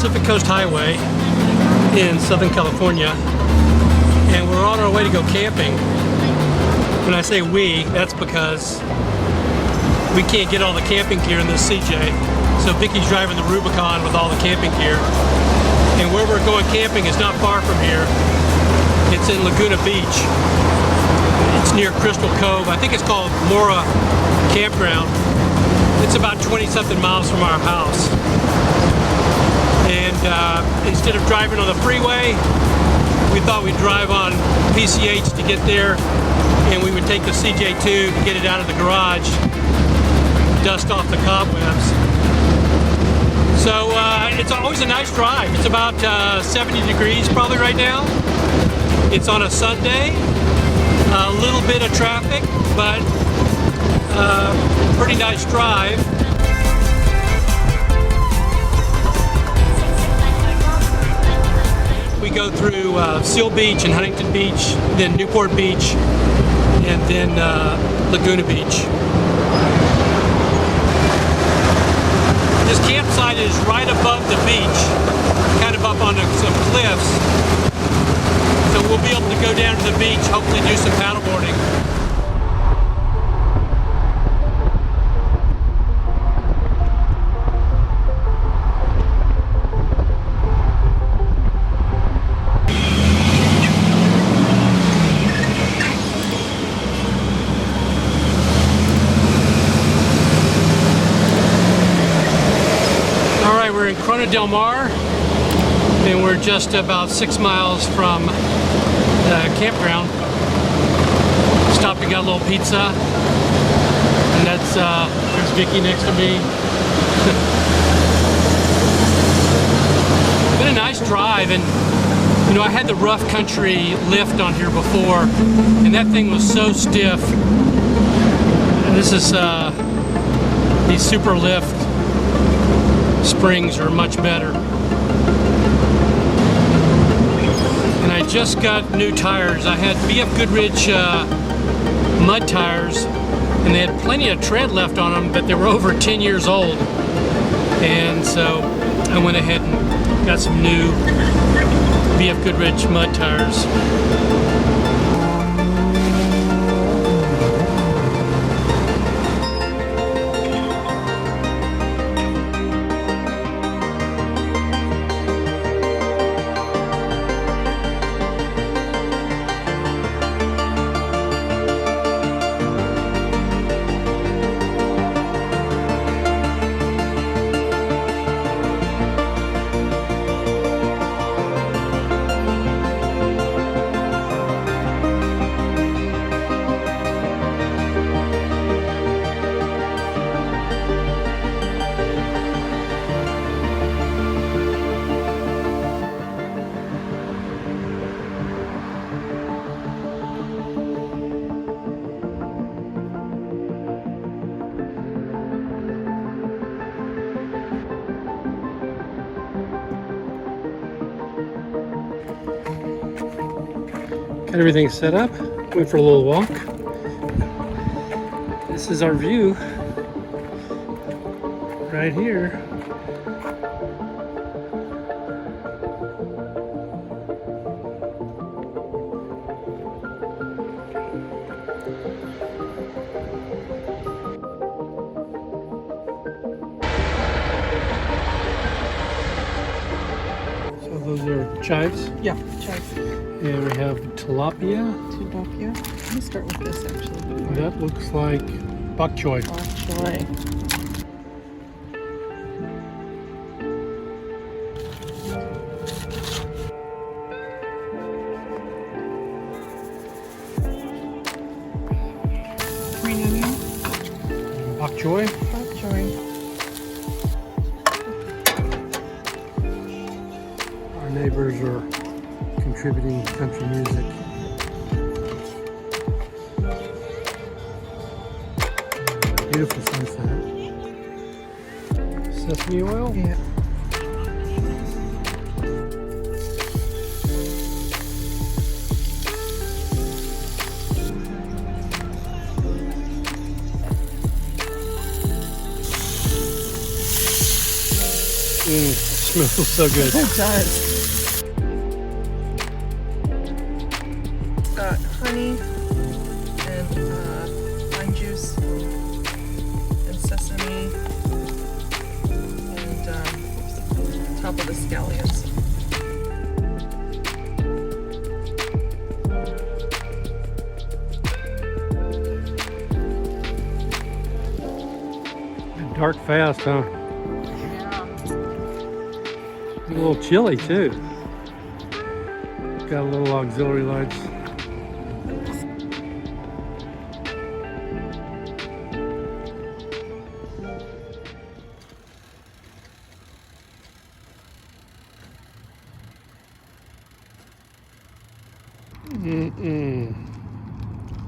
Pacific Coast Highway in Southern California, and we're on our way to go camping. When I say we, that's because we can't get all the camping gear in this CJ. So Vicky's driving the Rubicon with all the camping gear. And where we're going camping is not far from here. It's in Laguna Beach. It's near Crystal Cove. I think it's called Moro Campground. It's about 20-something miles from our house. And instead of driving on the freeway, we thought we'd drive on PCH to get there, and we would take the CJ7 to get it out of the garage, dust off the cobwebs. So it's always a nice drive. It's about 70 degrees probably right now. It's on a Sunday, a little bit of traffic, but pretty nice drive. We go through Seal Beach and Huntington Beach, then Newport Beach, and then Laguna Beach. This campsite is right above the beach, kind of up on some cliffs. So we'll be able to go down to the beach, hopefully do some paddleboarding. We're in Corona Del Mar, and we're just about 6 miles from the campground. Stopped and got a little pizza, and that's there's Vicky next to me. Been a nice drive, and you know, I had the rough country lift on here before, and that thing was so stiff. And this is these super lift springs are much better. And I just got new tires. I had BF Goodrich mud tires, and they had plenty of tread left on them, but they were over 10 years old. And so I went ahead and got some new BF Goodrich mud tires. Got everything set up. Went for a little walk. This is our view right here. So those are chives? Yeah, chives. And we have tilapia. Tilapia. Let me start with this actually. That looks like bok choy. Bok choy. Green onion. Bok choy. Bok choy. Our neighbors are contributing country music. Beautiful sunset. Sesame oil? Yeah. smells so good. It does. It's got honey and lime juice and sesame and top of the scallions. Dark fast, huh? Yeah. A little chilly too. Got a little auxiliary lights.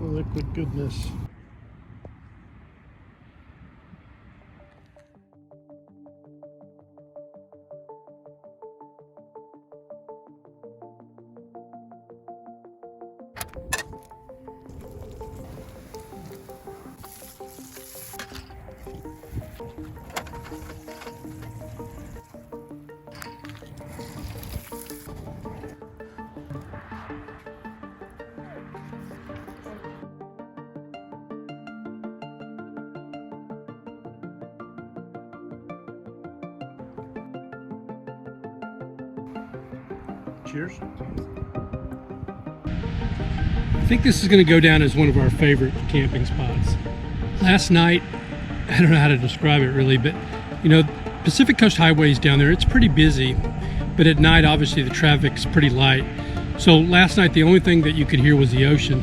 Liquid goodness. Cheers. I think this is going to go down as one of our favorite camping spots. Last night, I don't know how to describe it really, but you know, Pacific Coast Highways down there, it's pretty busy, but at night obviously the traffic's pretty light. So last night the only thing that you could hear was the ocean.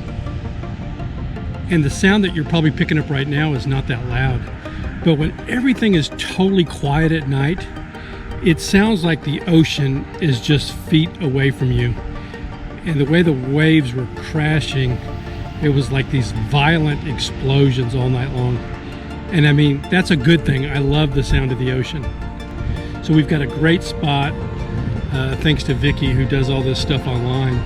And the sound that you're probably picking up right now is not that loud. But when everything is totally quiet at night, it sounds like the ocean is just feet away from you. And the way the waves were crashing, it was like these violent explosions all night long. And I mean, that's a good thing. I love the sound of the ocean. So we've got a great spot, thanks to Vicky who does all this stuff online.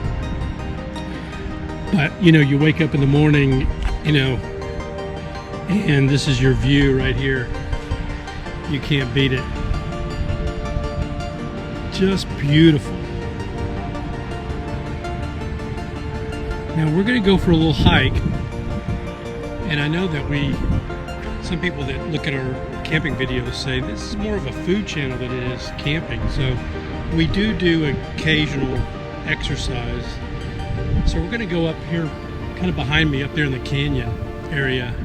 But you know, you wake up in the morning, you know, and this is your view right here. You can't beat it. Just beautiful. Now we're going to go for a little hike, and I know that some people that look at our camping videos say this is more of a food channel than it is camping. So we do occasional exercise. So we're going to go up here, kind of behind me, up there in the canyon area.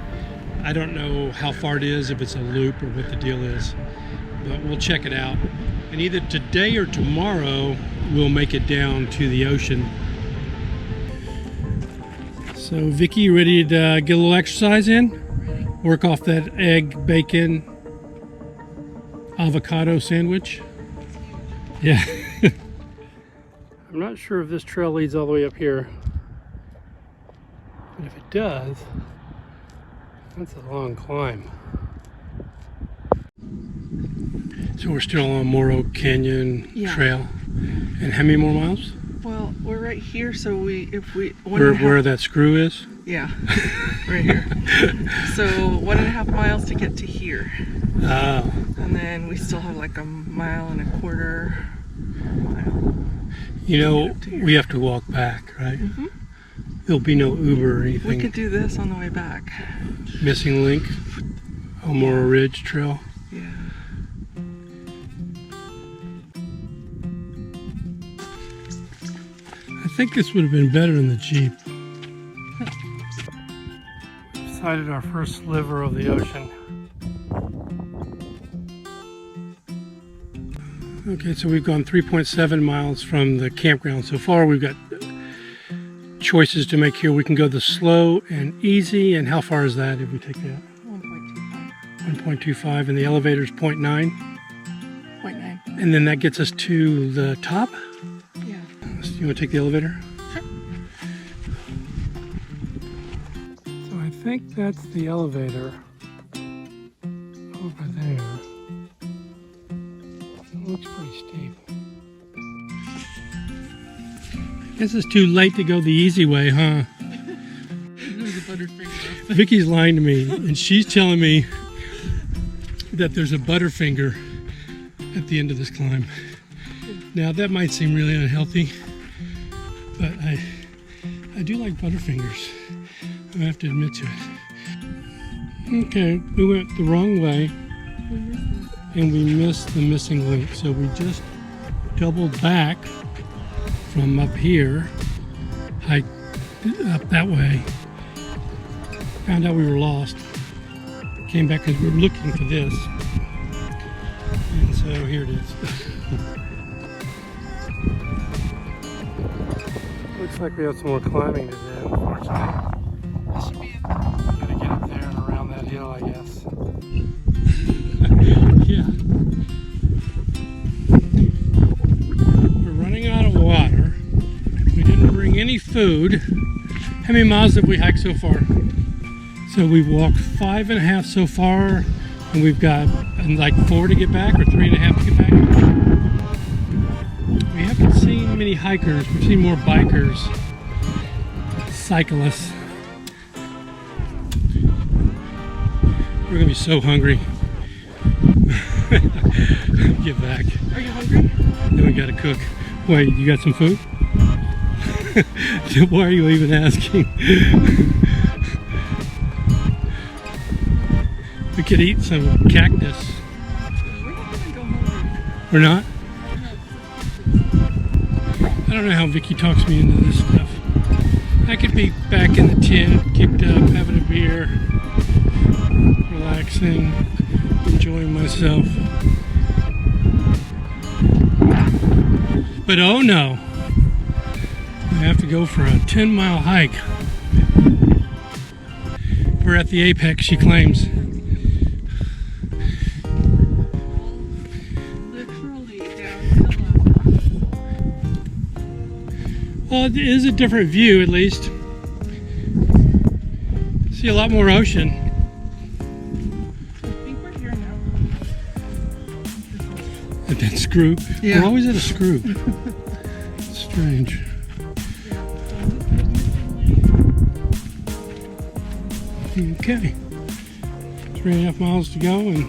I don't know how far it is, if it's a loop or what the deal is, but we'll check it out. And either today or tomorrow, we'll make it down to the ocean. So Vicky, you ready to get a little exercise in? Work off that egg, bacon, avocado sandwich? Yeah. I'm not sure if this trail leads all the way up here. But if it does, that's a long climb. So we're still on Moro Canyon Trail. And how many more miles? Well, we're right here, so where that screw is? Yeah, right here. So 1.5 miles to get to here. Oh. And then we still have like 1.25 miles. You know, we have to walk back, right? Mm-hmm. There'll be no Uber or anything. We could do this on the way back. Missing link on Moro Ridge Trail. Yeah. I think this would have been better in the Jeep. We've sighted our first sliver of the ocean. Okay, so we've gone 3.7 miles from the campground so far. We've got choices to make here. We can go the slow and easy. And how far is that if we take that? 1.25. 1.25, and the elevator's 0.9. 0.9. And then that gets us to the top? Yeah. So you want to take the elevator? Sure. So I think that's the elevator over there. It looks pretty steep. Guess it's too late to go the easy way, huh? There's a Butterfinger. Vicky's lying to me, and she's telling me that there's a Butterfinger at the end of this climb. Now that might seem really unhealthy, but I do like Butterfingers. I have to admit to it. Okay, we went the wrong way and we missed the missing link. So we just doubled back from up here, hiked up that way, found out we were lost, came back because we were looking for this. And so here it is. Looks like we have some more climbing to do, unfortunately. This should be it. Gotta get up there and around that hill, I guess. Yeah. We're running out of water. We didn't bring any food. How many miles have we hiked so far? So we've walked 5.5 so far, and we've got like 4 to get back, or 3.5 to get back. We haven't seen many hikers. We've seen more bikers, cyclists. We're gonna be so hungry. Get back. Are you hungry? Then we gotta cook. Wait, you got some food? Why are you even asking? We could eat some cactus. We're not gonna go hungry. We're not? I don't know how Vicky talks me into this stuff. I could be back in the tent, kicked up, having a beer, relaxing, enjoying myself. But oh no, I have to go for a 10-mile hike. We're at the apex, she claims. Literally down. Well, it is a different view, at least. See a lot more ocean. I think we're here now. At that screw. Yeah. We're always at a screw. Strange. Okay. 3.5 miles to go and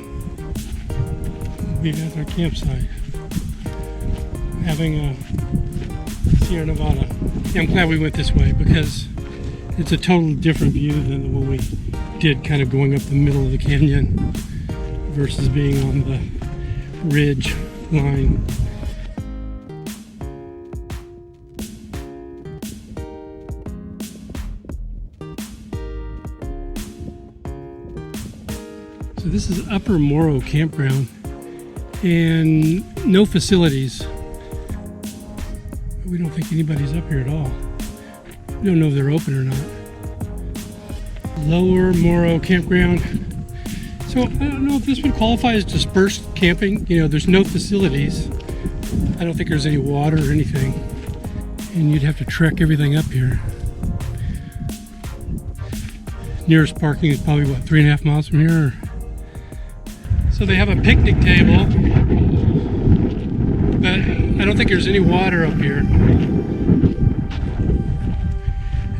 we'll be at our campsite. Having a Sierra Nevada. Yeah, I'm glad we went this way because it's a totally different view than the one we did kind of going up the middle of the canyon versus being on the ridge line. So this is Upper Moro Campground and no facilities. We don't think anybody's up here at all. We don't know if they're open or not. Lower Moro Campground. So I don't know if this would qualify as dispersed camping. You know, there's no facilities. I don't think there's any water or anything. And you'd have to trek everything up here. Nearest parking is probably, what, 3.5 miles from here? So they have a picnic table, but I don't think there's any water up here.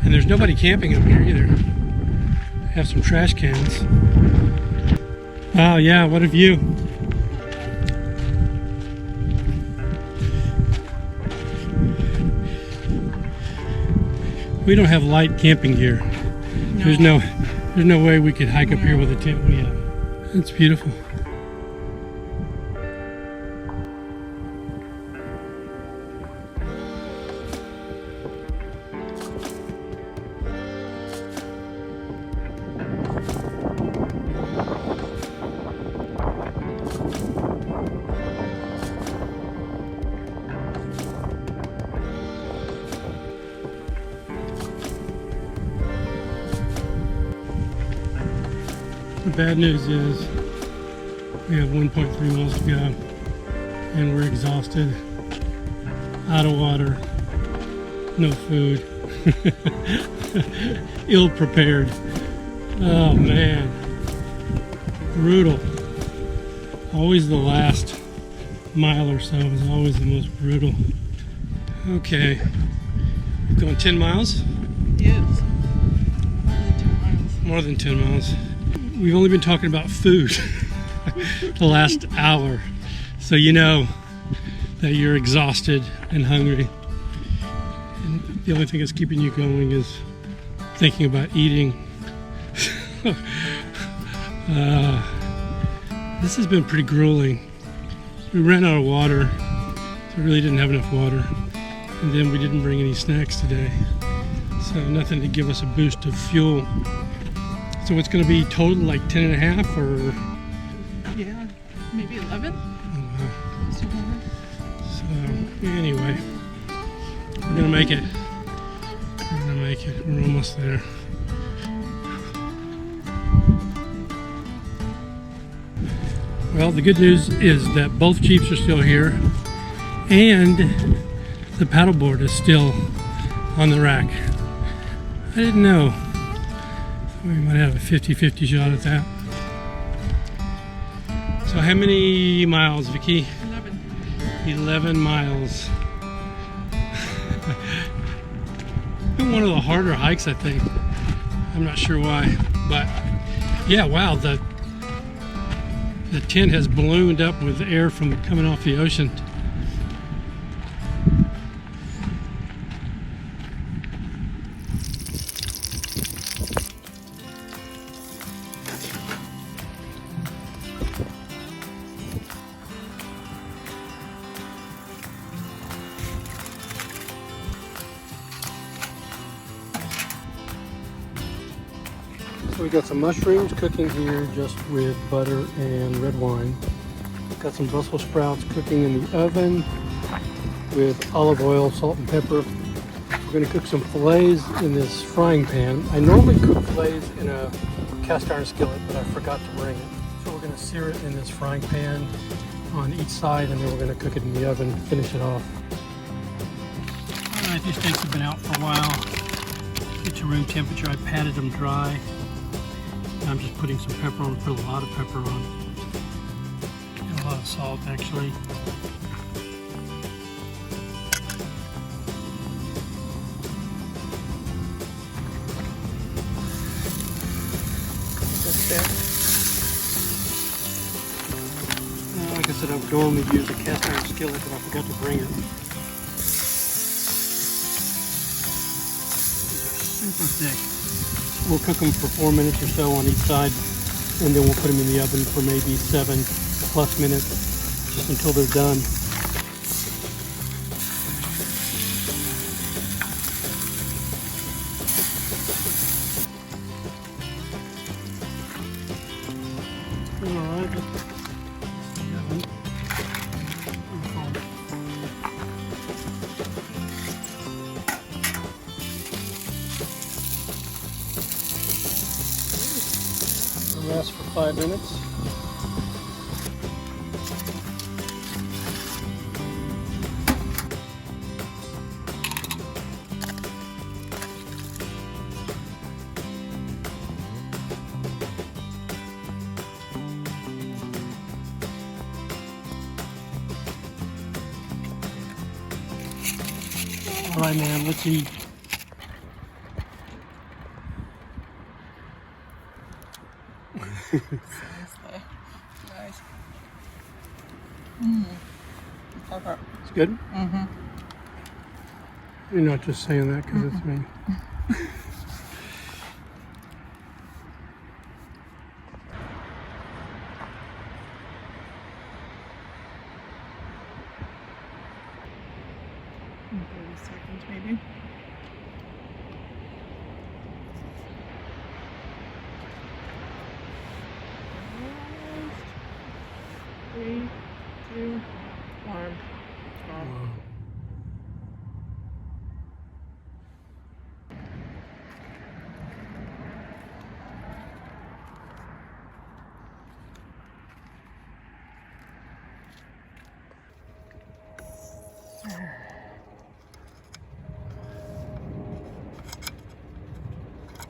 And there's nobody camping up here either. They have some trash cans. Wow, yeah, what a view. We don't have light camping gear. No. There's no way we could hike up here with a tent we have. It's beautiful. The bad news is we have 1.3 miles to go and we're exhausted, out of water, no food, ill prepared. Oh man, brutal. Always the last mile or so is always the most brutal. Okay, going 10 miles? Yes. More than 10 miles. More than 10 miles. We've only been talking about food the last hour. So you know that you're exhausted and hungry. And the only thing that's keeping you going is thinking about eating. This has been pretty grueling. We ran out of water, so we really didn't have enough water. And then we didn't bring any snacks today. So nothing to give us a boost of fuel. So it's going to be total like 10 and a half or... Yeah, maybe 11. So anyway, we're going to make it. We're going to make it. We're almost there. Well, the good news is that both Jeeps are still here and the paddleboard is still on the rack. I didn't know. We might have a 50-50 shot at that. So how many miles, Vicky? 11. 11 miles. Been one of the harder hikes, I think. I'm not sure why, but yeah, wow, the tent has ballooned up with air from coming off the ocean. So we got some mushrooms cooking here just with butter and red wine. Got some Brussels sprouts cooking in the oven with olive oil, salt and pepper. We're going to cook some fillets in this frying pan. I normally cook fillets in a cast iron skillet, but I forgot to bring it. So we're going to sear it in this frying pan on each side, and then we're going to cook it in the oven, finish it off. Alright, these steaks have been out for a while. Get to room temperature. I patted them dry. I'm just putting some pepper on, put a lot of pepper on. And a lot of salt actually. Like I said, I would normally use a cast iron skillet, but I forgot to bring it. These are super thick. We'll cook them for 4 minutes or so on each side, and then we'll put them in the oven for maybe 7+ minutes, just until they're done. Rest for 5 minutes. All right, man, let's eat. Nice. It's good? Mm-hmm. You're not just saying that because it's me. In 30 seconds maybe. Three, two, one. Gone.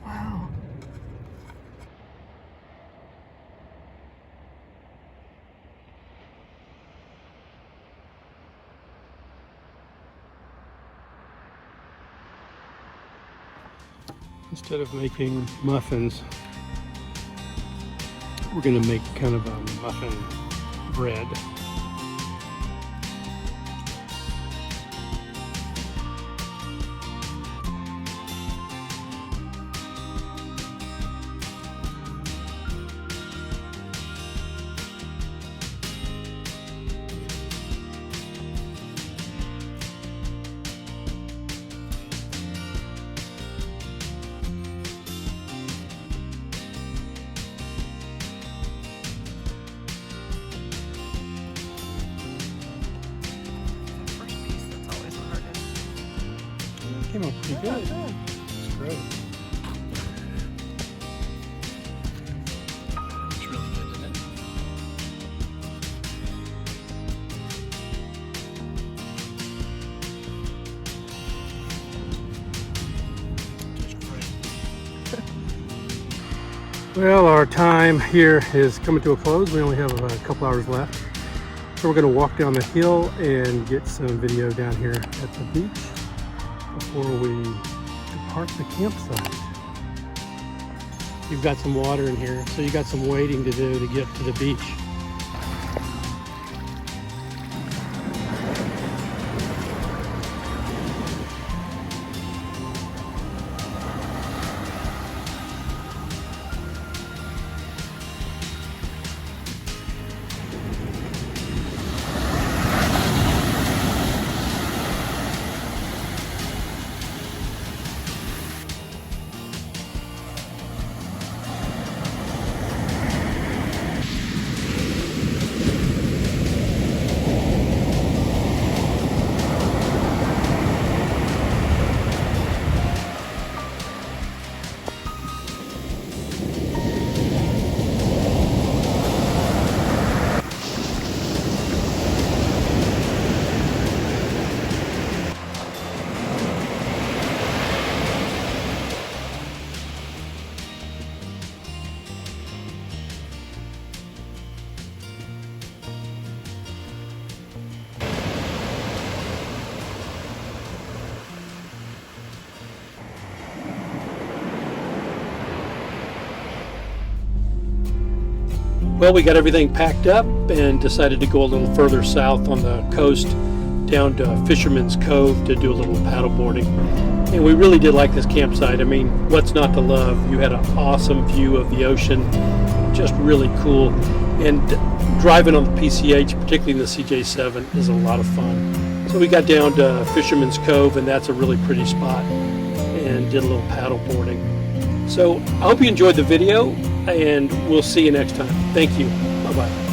Wow. Instead of making muffins, we're going to make kind of a muffin bread. came out pretty good. That's great. It's really good, isn't it? Well, our time here is coming to a close. We only have a couple hours left. So we're going to walk down the hill and get some video down here at the beach before we depart the campsite. You've got some water in here, so you got some wading to do to get to the beach. Well, we got everything packed up and decided to go a little further south on the coast down to Fisherman's Cove to do a little paddle boarding. And we really did like this campsite. I mean, what's not to love? You had an awesome view of the ocean, just really cool. And driving on the PCH, particularly in the CJ7, is a lot of fun. So we got down to Fisherman's Cove, and that's a really pretty spot, and did a little paddle boarding. So I hope you enjoyed the video, and we'll see you next time. Thank you. Bye-bye.